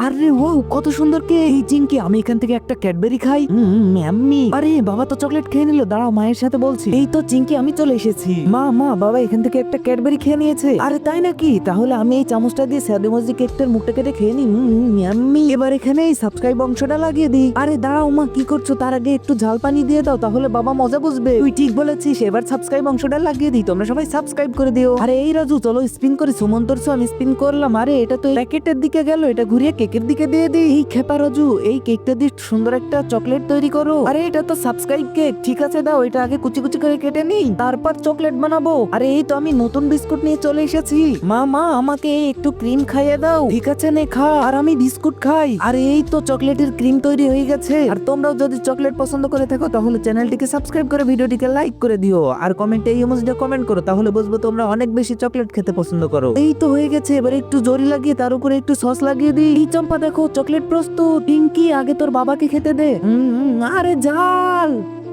আরে ও কত সুন্দর কে এই চিংকি, আমি এখান থেকে একটা ক্যাডবেরি খাই। ম্যাম্মি, আরে বাবা তো চকলেট খেয়ে নিল, দাঁড়াও মায়ের সাথে বলছি। এই তো চিংকি, আমি চলে এসেছি। মা মা, বাবা এখান থেকে একটা ক্যাডবেরি খেয়ে নিয়েছে। আরে তাই নাকি? তাহলে আমি এই চামচটা দিয়ে স্যাডেমজি কেকটার মুখটা কেটে খেয়ে নি। ম্যাম্মি, এবার এখানে এই সাবস্ক্রাইব অংশটা লাগিয়ে দিই। আরে দাঁড়াও মা, কি করছো? তার আগে একটু ঝাল পানি দিয়ে দাও, তাহলে বাবা মজা বুঝবে। তুই ঠিক বলেছিস, এবার সাবস্ক্রাইব অংশটা লাগিয়ে দিই। তোমরা সবাই সাবস্ক্রাইব করে দিও। আরে এই রাজু, চলো স্পিন করে। সুমন্তরছো, আমি স্পিন করলাম। আরে এটা তো প্যাকেটের দিকে গেল, এটা ঘুরিয়ে কেকের দিকে দিয়ে দিই। এই খেপা রাজু, এই কেকটা দিয়ে সুন্দর একটা চকলেট তৈরি করো। আরে এটা তো সাবস্ক্রাইব কেক। ঠিক আছে দাও, এটা আগে কুচি কুচি করে কেটে নিই, তারপর চকলেট বানাবো। আরে এই তো আমি নতুন বিস্কুট নিয়ে চলে এসেছি। মা মা, আমাকে একটু ক্রিম খাইয়ে দাও। ঠিক আছে নে খা, আর আমি বিস্কুট খাই। আরে এই তো চকলেটের ক্রিম তৈরি হয়ে গেছে। আর তোমরাও যদি চকলেট পছন্দ করে থাকো তাহলে চ্যানেলটিকে সাবস্ক্রাইব করে ভিডিওটিকে লাইক করে দিও, আর কমেন্টে এই ইমোজিটা কমেন্ট করো, তাহলে বুঝবো তোমরা অনেক বেশি চকলেট খেতে পছন্দ করো। এই তো হয়ে গেছে, এবারে একটু জরি লাগিয়ে তার উপরে একটু সস লাগিয়ে দিই। এই চম্পা দেখো, চকলেট প্রস্তুত। পিঙ্কি, আগে তোর বাবাকে খেতে দে। আরে জাল।